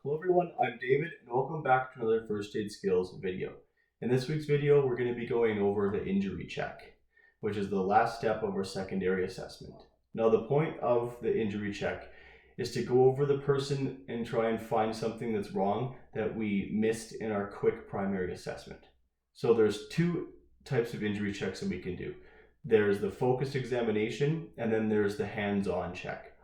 Hello everyone, I'm David and welcome back to another First Aid Skills video. In this week's video, we're going to be going over the injury check, which is the last step of our secondary assessment. Now the point of the injury check is to go over the person and try and find something that's wrong that we missed in our quick primary assessment. So there's two types of injury checks that we can do. There's the focused examination and then there's the hands-on check.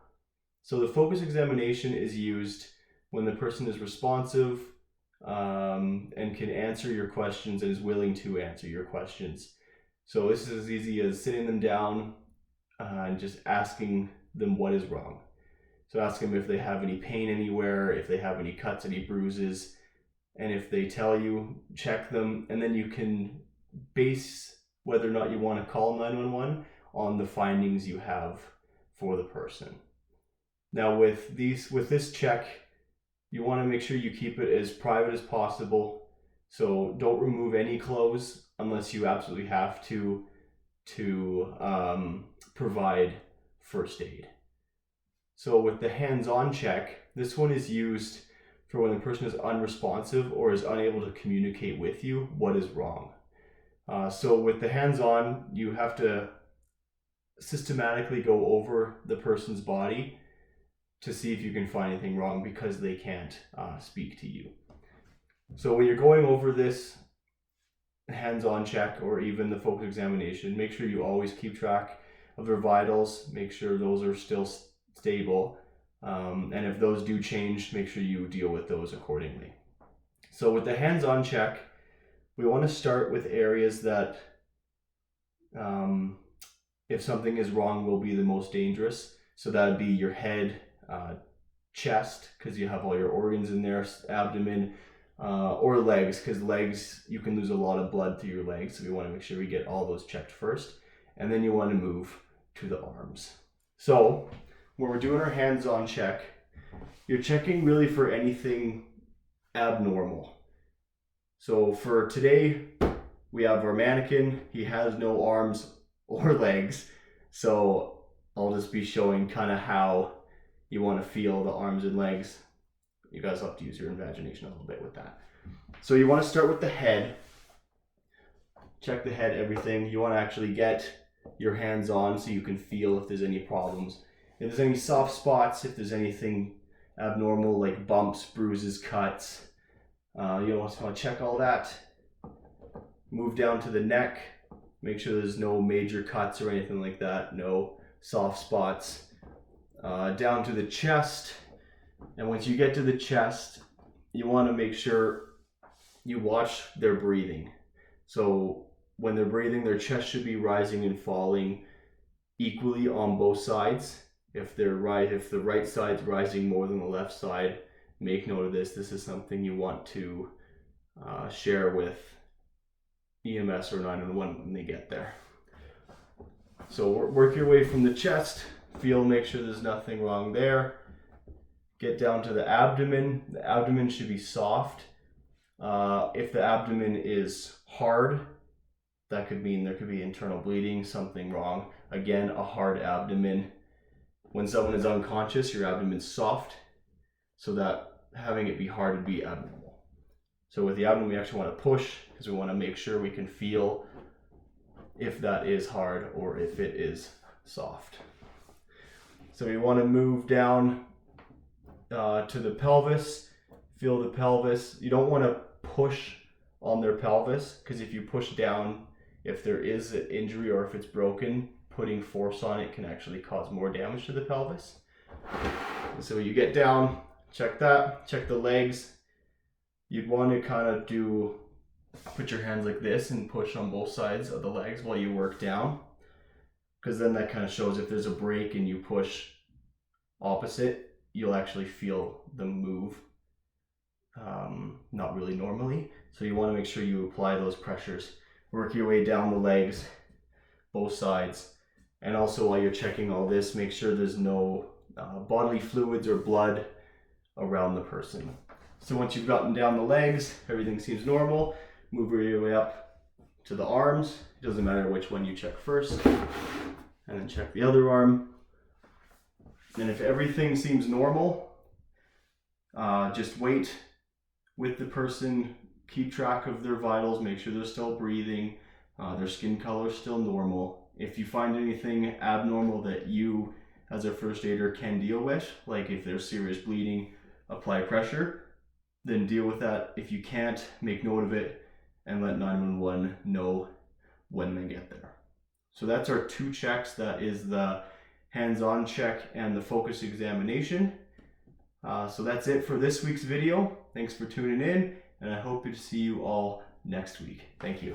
So the focused examination is used when the person is responsive and can answer your questions and is willing to answer your questions. So this is as easy as sitting them down and just asking them what is wrong. So ask them if they have any pain anywhere, if they have any cuts, any bruises, and if they tell you, check them, and then you can base whether or not you want to call 911 on the findings you have for the person. Now with this check, you want to make sure you keep it as private as possible. So don't remove any clothes unless you absolutely have to provide first aid. So with the hands-on check, this one is used for when the person is unresponsive or is unable to communicate with you what is wrong. So with the hands-on, you have to systematically go over the person's body to see if you can find anything wrong because they can't speak to you. So when you're going over this hands-on check or even the focus examination, make sure you always keep track of their vitals, make sure those are still stable, and if those do change, make sure you deal with those accordingly. So with the hands-on check, we want to start with areas that if something is wrong will be the most dangerous. So that would be your head, chest, because you have all your organs in there, abdomen, or legs, because legs, you can lose a lot of blood through your legs, so we want to make sure we get all those checked first, and then you want to move to the arms. So when we're doing our hands-on check, you're checking really for anything abnormal. So for today, we have our mannequin. He has no arms or legs, so I'll just be showing kind of how you want to feel the arms and legs. You guys have to use your imagination a little bit with that. So you want to start with the head. Check the head, everything. You want to actually get your hands on so you can feel if there's any problems. If there's any soft spots, if there's anything abnormal like bumps, bruises, cuts, you want to check all that. Move down to the neck. Make sure there's no major cuts or anything like that. No soft spots. Down to the chest, and once you get to the chest, you want to make sure you watch their breathing. So when they're breathing, their chest should be rising and falling equally on both sides. If the right side's rising more than the left side, make note of this. This is something you want to share with EMS or 911 when they get there. So work your way from the chest. Make sure there's nothing wrong there. Get down to the abdomen. The abdomen should be soft. If the abdomen is hard, that could mean there could be internal bleeding, something wrong. Again, a hard abdomen. When someone is unconscious, your abdomen's soft, so that having it be hard would be abnormal. So with the abdomen, we actually want to push because we want to make sure we can feel if that is hard or if it is soft. So you want to move down to the pelvis, feel the pelvis. You don't want to push on their pelvis, because if you push down, if there is an injury or if it's broken, putting force on it can actually cause more damage to the pelvis. So you get down, check that, check the legs. You'd want to kind of put your hands like this and push on both sides of the legs while you work down, because then that kind of shows if there's a break and you push opposite, you'll actually feel them move, not really normally. So you want to make sure you apply those pressures. Work your way down the legs, both sides. And also while you're checking all this, make sure there's no bodily fluids or blood around the person. So once you've gotten down the legs, everything seems normal. Move your way up to the arms. It doesn't matter which one you check first. And then check the other arm. And if everything seems normal, Just wait with the person, keep track of their vitals, make sure they're still breathing, their skin color is still normal. If you find anything abnormal that you as a first aider can deal with, like if there's serious bleeding, apply pressure, then deal with that. If you can't, make note of it and let 911 know when they get there. So that's our 2 checks. That is the hands-on check and the focus examination. So that's it for this week's video. Thanks for tuning in, and I hope to see you all next week. Thank you.